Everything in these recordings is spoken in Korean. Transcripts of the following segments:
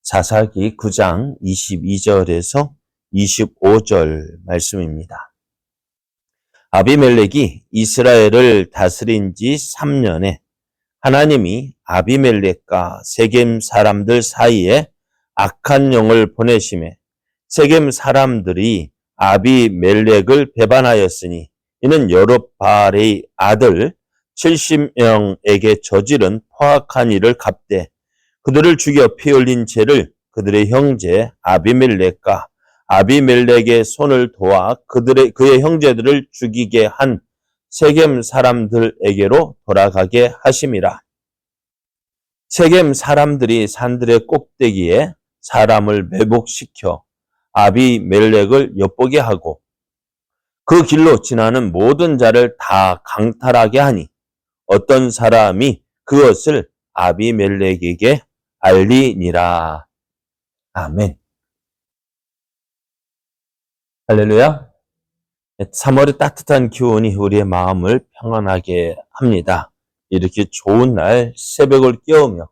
사사기 9장 22절에서 25절 말씀입니다. 아비멜렉이 이스라엘을 다스린 지 3년에 하나님이 아비멜렉과 세겜 사람들 사이에 악한 영을 보내심에 세겜 사람들이 아비멜렉을 배반하였으니 이는 여룹바알의 아들 70명에게 저지른 포악한 일을 갚되 그들을 죽여 피 흘린 죄를 그들의 형제 아비멜렉과 아비멜렉의 손을 도와 그의 형제들을 죽이게 한 세겜 사람들에게로 돌아가게 하심이라. 세겜 사람들이 산들의 꼭대기에 사람을 매복시켜 아비멜렉을 엿보게 하고 그 길로 지나는 모든 자를 다 강탈하게 하니 어떤 사람이 그것을 아비멜렉에게 알리니라. 아멘. 할렐루야. 3월의 따뜻한 기온이 우리의 마음을 평안하게 합니다. 이렇게 좋은 날 새벽을 깨우며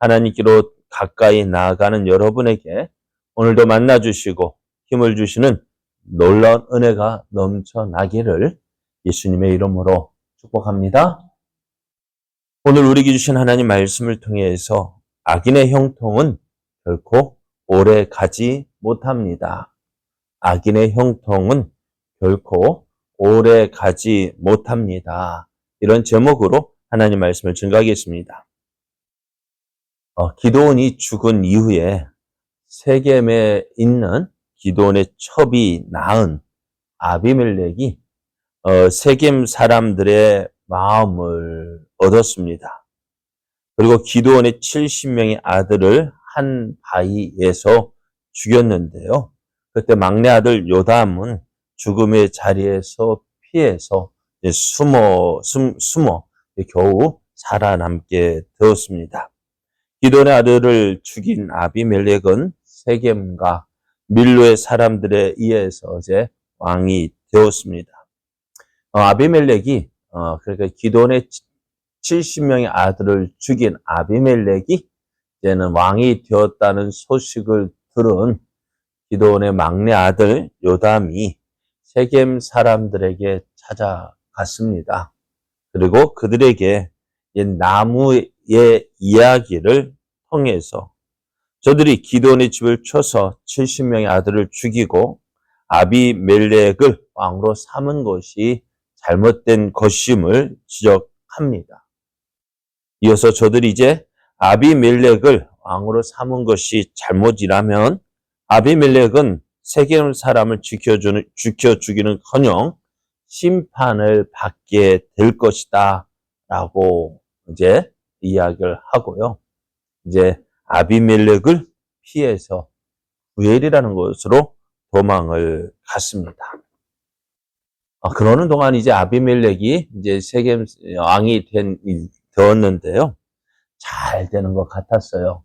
하나님께로 가까이 나아가는 여러분에게 오늘도 만나주시고 힘을 주시는 놀라운 은혜가 넘쳐나기를 예수님의 이름으로 축복합니다. 오늘 우리에게 주신 하나님 말씀을 통해서 악인의 형통은 결코 오래 가지 못합니다. 악인의 형통은 결코 오래 가지 못합니다. 이런 제목으로 하나님 말씀을 증거하겠습니다. 기드온이 죽은 이후에 세겜에 있는 기드온의 첩이 낳은 아비멜렉이 세겜 사람들의 마음을 얻었습니다. 그리고 기드온의 70명의 아들을 한 바위에서 죽였는데요. 그때 막내 아들 요담은 죽음의 자리에서 피해서 숨어 겨우 살아남게 되었습니다. 기드온의 아들을 죽인 아비멜렉은 세겜과 밀로의 사람들에 의해서 이제 왕이 되었습니다. 아비멜렉이 그러니까 기드온의 70명의 아들을 죽인 아비멜렉이 이제는 왕이 되었다는 소식을 들은 기드온의 막내 아들 요담이 세겜 사람들에게 찾아갔습니다. 그리고 그들에게 나무의 이야기를 통해서 저들이 기드온의 집을 쳐서 70명의 아들을 죽이고 아비멜렉을 왕으로 삼은 것이 잘못된 것임을 지적합니다. 이어서 저들이 이제 아비멜렉을 왕으로 삼은 것이 잘못이라면 아비멜렉은 세겜 사람을 지켜 죽이는커녕 심판을 받게 될 것이다 라고 이제 이야기를 하고요. 이제 아비멜렉을 피해서 구엘이라는 곳으로 도망을 갔습니다. 그러는 동안 이제 아비멜렉이 이제 세겜 왕이 되었는데요. 잘 되는 것 같았어요.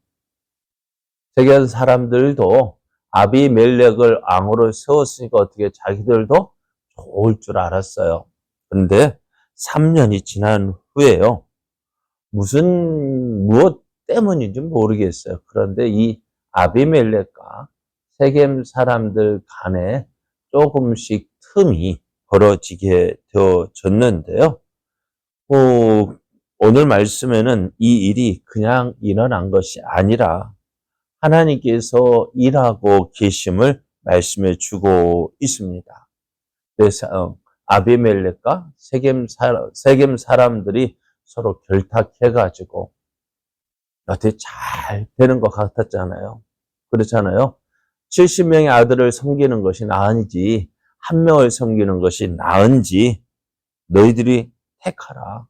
세겜 사람들도 아비멜렉을 왕으로 세웠으니까 어떻게 자기들도 좋을 줄 알았어요. 그런데 3년이 지난 후에요. 무엇 때문인지 모르겠어요. 그런데 이 아비멜렉과 세겜 사람들 간에 조금씩 틈이 벌어지게 되어졌는데요. 오늘 말씀에는 이 일이 그냥 일어난 것이 아니라 하나님께서 일하고 계심을 말씀해 주고 있습니다. 그래서 아비멜렉과 세겜 사람들이 서로 결탁해가지고 어떻게 잘 되는 것 같았잖아요. 그렇잖아요. 70명의 아들을 섬기는 것이 나은지 한 명을 섬기는 것이 나은지 너희들이 택하라.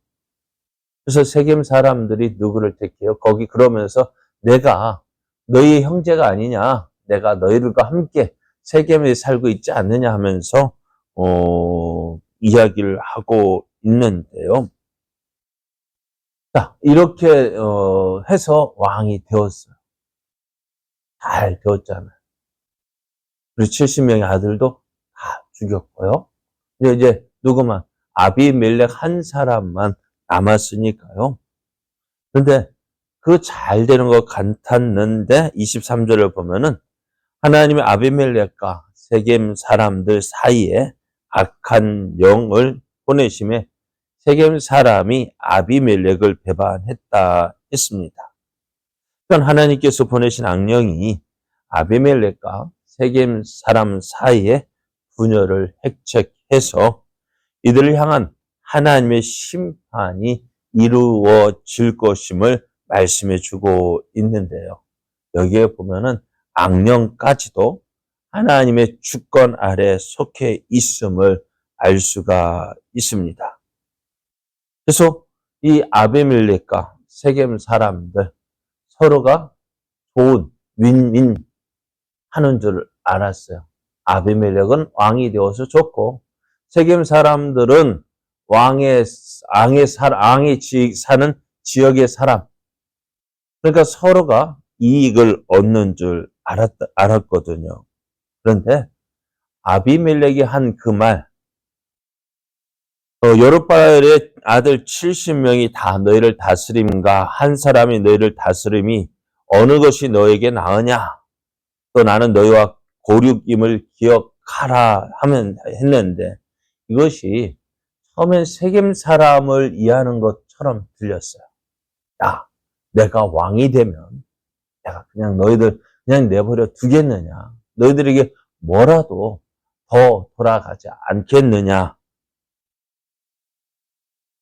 그래서 세겜 사람들이 누구를 택해요? 거기 그러면서 내가 너희 형제가 아니냐? 내가 너희들과 함께 세겜에 살고 있지 않느냐 하면서 이야기를 하고 있는데요. 자, 이렇게 해서 왕이 되었어요. 잘 되었잖아요. 그리고 70명의 아들도 다 죽였고요. 이제 누구만 아비멜렉 한 사람만 남았으니까요. 그런데 그 잘 되는 것 같았는데 23절을 보면은 하나님의 아비멜렉과 세겜 사람들 사이에 악한 영을 보내심에 세겜 사람이 아비멜렉을 배반했다 했습니다. 그러니까 하나님께서 보내신 악령이 아비멜렉과 세겜 사람 사이에 분열을 획책해서 이들을 향한 하나님의 심판이 이루어질 것임을 말씀해 주고 있는데요. 여기에 보면은 악령까지도 하나님의 주권 아래 속해 있음을 알 수가 있습니다. 그래서 이 아비멜렉과 세겜 사람들 서로가 좋은 윈윈 하는 줄 알았어요. 아비멜렉은 왕이 되어서 좋고 세겜 사람들은 왕이 사는 지역의 사람. 그러니까 서로가 이익을 얻는 줄 알았거든요. 그런데 아비멜렉이 한 그 말, 여룻바알의 아들 70명이 다 너희를 다스림과 한 사람이 너희를 다스림이 어느 것이 너에게 나으냐? 또 나는 너희와 고륙임을 기억하라 했는데 이것이 처음엔 세겜 사람을 이해하는 것처럼 들렸어요. 야, 내가 왕이 되면 내가 그냥 너희들 그냥 내버려 두겠느냐? 너희들에게 뭐라도 더 돌아가지 않겠느냐?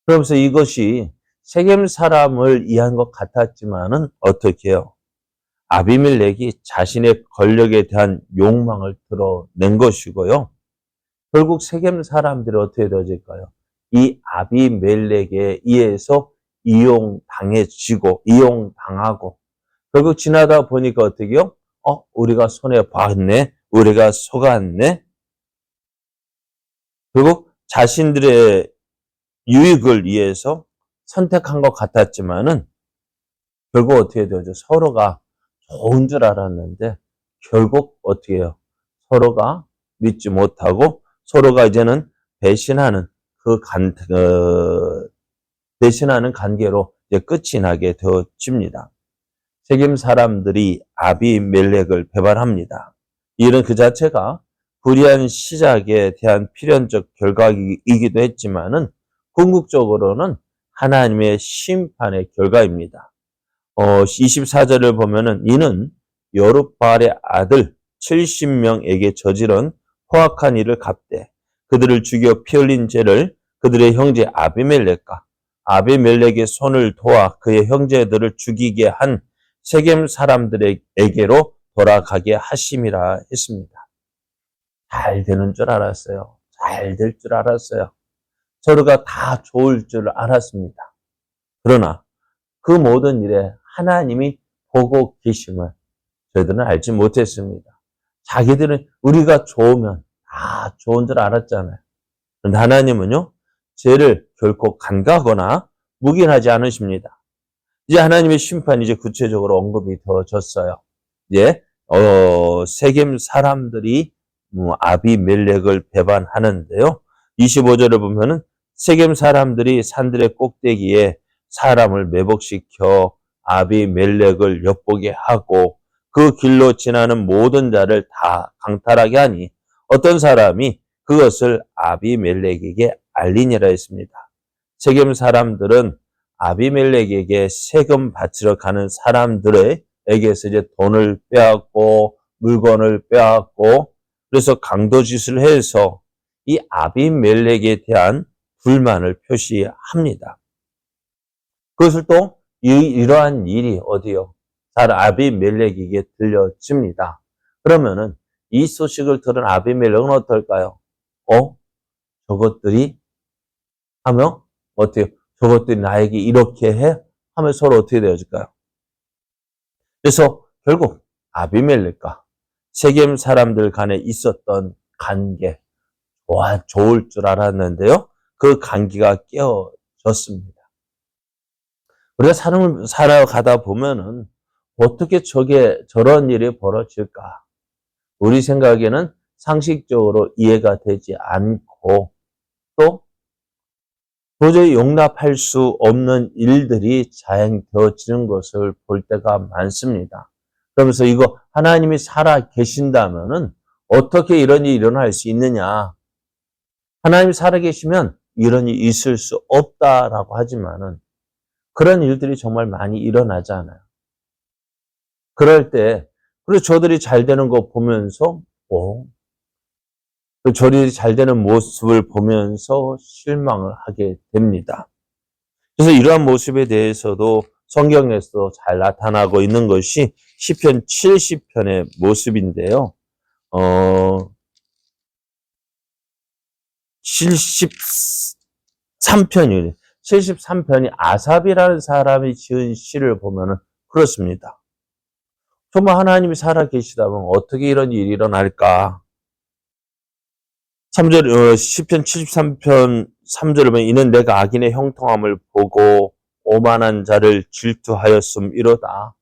그러면서 이것이 세겜 사람을 이해한 것 같았지만은 어떻게 해요? 아비멜렉이 자신의 권력에 대한 욕망을 드러낸 것이고요. 결국 세겜 사람들이 어떻게 되어질까요? 이 아비멜렉에 의해서 이용당하고 결국 지나다 보니까 어떻게 해요? 우리가 손해봤네? 우리가 속았네? 결국 자신들의 유익을 위해서 선택한 것 같았지만은 결국 어떻게 되죠? 서로가 좋은 줄 알았는데 결국 어떻게 해요? 서로가 믿지 못하고 서로가 이제는 배신하는 배신하는 관계로 이제 끝이 나게 되어집니다. 세겜 사람들이 아비멜렉을 배반합니다. 이는 그 자체가 불의한 시작에 대한 필연적 결과이기도 했지만은 궁극적으로는 하나님의 심판의 결과입니다. 24절을 보면은 이는 여룻바알의 아들 70명에게 저지른 포악한 일을 갚되 그들을 죽여 피 흘린 죄를 그들의 형제 아비멜렉과 아비멜렉의 손을 도와 그의 형제들을 죽이게 한 세겜 사람들에게로 돌아가게 하심이라 했습니다. 잘 되는 줄 알았어요. 잘 될 줄 알았어요. 서로가 다 좋을 줄 알았습니다. 그러나 그 모든 일에 하나님이 보고 계심을 저희들은 알지 못했습니다. 자기들은 우리가 좋으면 다 좋은 줄 알았잖아요. 그런데 하나님은요, 죄를 결코 간과하거나 묵인하지 않으십니다. 이제 하나님의 심판이 이제 구체적으로 언급이 되어졌어요. 이제 세겜 사람들이 아비멜렉을 배반하는데요. 25절을 보면은 세겜 사람들이 산들의 꼭대기에 사람을 매복시켜 아비멜렉을 엿보게 하고 그 길로 지나는 모든 자를 다 강탈하게 하니 어떤 사람이 그것을 아비멜렉에게 알리니라 했습니다. 세겜 사람들은 아비멜렉에게 세금 바치러 가는 사람들에게서 이제 돈을 빼앗고 물건을 빼앗고 그래서 강도짓을 해서 이 아비멜렉에 대한 불만을 표시합니다. 그것을 또 이러한 일이 어디요? 잘 아비멜렉에게 들려집니다. 그러면은 이 소식을 들은 아비멜렉은 어떨까요? 저것들이 하며 어떻게 저것들이 나에게 이렇게 해? 하면 서로 어떻게 되어질까요? 그래서 결국 아비멜렉과 세겜 사람들 간에 있었던 관계 좋을 줄 알았는데요. 그 관계가 깨어졌습니다. 우리가 삶을 살아가다 보면은 어떻게 저런 일이 벌어질까? 우리 생각에는 상식적으로 이해가 되지 않고 또 도저히 용납할 수 없는 일들이 자행되어지는 것을 볼 때가 많습니다. 그러면서 이거 하나님이 살아 계신다면은 어떻게 이런 일이 일어날 수 있느냐? 하나님이 살아 계시면 이런 일이 있을 수 없다라고 하지만은 그런 일들이 정말 많이 일어나잖아요. 그럴 때, 그리고 저들이 잘 되는 거 보면서, 저들이 잘 되는 모습을 보면서 실망을 하게 됩니다. 그래서 이러한 모습에 대해서도 성경에서 잘 나타나고 있는 것이 시편 70편의 모습인데요. 73편이 73편이 아삽이라는 사람이 지은 시를 보면은 그렇습니다. 정말 하나님이 살아 계시다면 어떻게 이런 일이 일어날까? 3절, 시편 73편 3절을 보면 이는 내가 악인의 형통함을 보고 오만한 자를 질투하였음이로다.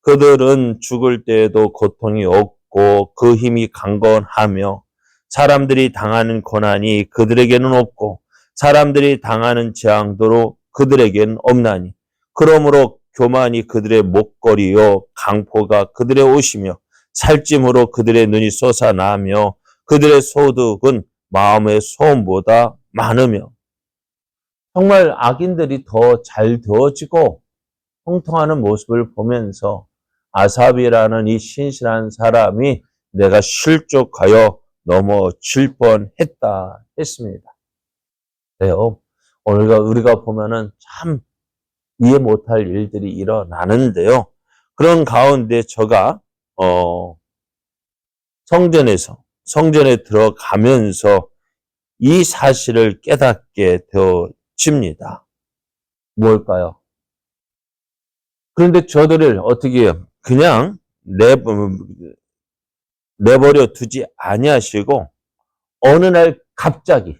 그들은 죽을 때에도 고통이 없고 그 힘이 강건하며 사람들이 당하는 고난이 그들에게는 없고 사람들이 당하는 재앙도 그들에게는 없나니 그러므로 교만이 그들의 목걸이요 강포가 그들의 옷이며 살찜으로 그들의 눈이 솟아나며 그들의 소득은 마음의 소음보다 많으며 정말 악인들이 더 잘 되어지고 형통하는 모습을 보면서 아삽이라는 이 신실한 사람이 내가 실족하여 넘어질 뻔했다 했습니다. 그래요. 오늘 우리가 보면은 참 이해 못할 일들이 일어나는데요. 그런 가운데 저가 성전에 들어가면서 이 사실을 깨닫게 되어집니다. 뭘까요? 그런데 저들을 어떻게 해요? 그냥 내버려 두지 아니하시고 어느 날 갑자기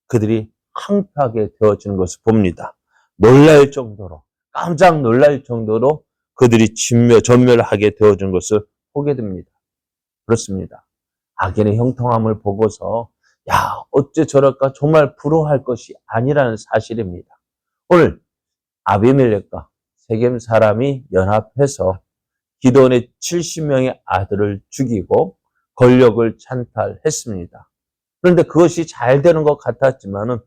그들이 항표하게 되어지는 것을 봅니다. 깜짝 놀랄 정도로 그들이 전멸하게 되어진 것을 보게 됩니다. 그렇습니다. 악인의 형통함을 보고서 어째 저럴까 정말 부러워할 것이 아니라는 사실입니다. 오늘 아비멜렉과 세겜 사람이 연합해서 기드온의 70명의 아들을 죽이고 권력을 찬탈했습니다. 그런데 그것이 잘 되는 것 같았지만은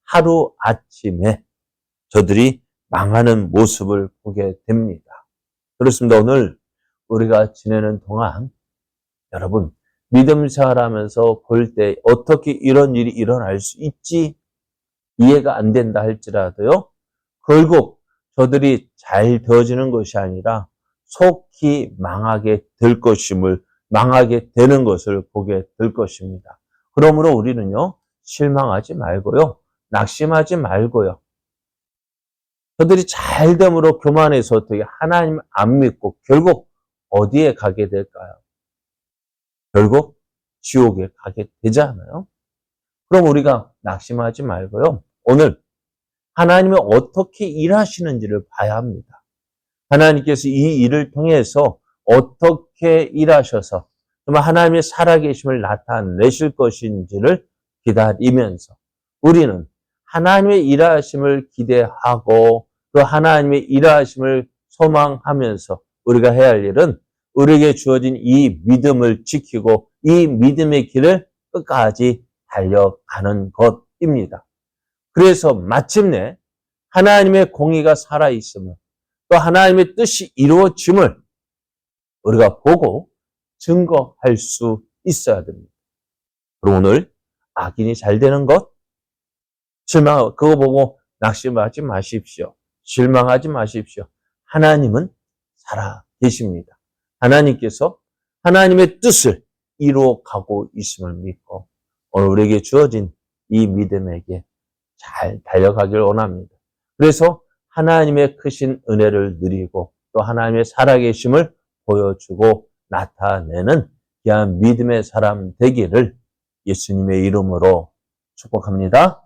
하루아침에 저들이 망하는 모습을 보게 됩니다. 그렇습니다. 오늘 우리가 지내는 동안 여러분 믿음 생활하면서 볼 때 어떻게 이런 일이 일어날 수 있지 이해가 안 된다 할지라도요. 결국 저들이 잘 되어지는 것이 아니라 속히 망하게 되는 것을 보게 될 것입니다. 그러므로 우리는요, 실망하지 말고요, 낙심하지 말고요. 저들이 잘 됨으로 교만해서 어떻게 하나님 안 믿고 결국 어디에 가게 될까요? 결국 지옥에 가게 되잖아요. 그럼 우리가 낙심하지 말고요. 오늘 하나님이 어떻게 일하시는지를 봐야 합니다. 하나님께서 이 일을 통해서 어떻게 일하셔서 정말 하나님의 살아계심을 나타내실 것인지를 기다리면서 우리는 하나님의 일하심을 기대하고 그 하나님의 일하심을 소망하면서 우리가 해야 할 일은 우리에게 주어진 이 믿음을 지키고 이 믿음의 길을 끝까지 달려가는 것입니다. 그래서 마침내 하나님의 공의가 살아있음을 또 하나님의 뜻이 이루어짐을 우리가 보고 증거할 수 있어야 됩니다. 그럼 오늘 악인이 잘 되는 것, 그거 보고 낙심하지 마십시오. 실망하지 마십시오. 하나님은 살아 계십니다. 하나님께서 하나님의 뜻을 이루어가고 있음을 믿고 오늘 우리에게 주어진 이 믿음에게 잘 달려가길 원합니다. 그래서 하나님의 크신 은혜를 누리고 또 하나님의 살아계심을 보여주고 나타내는 귀한 믿음의 사람 되기를 예수님의 이름으로 축복합니다.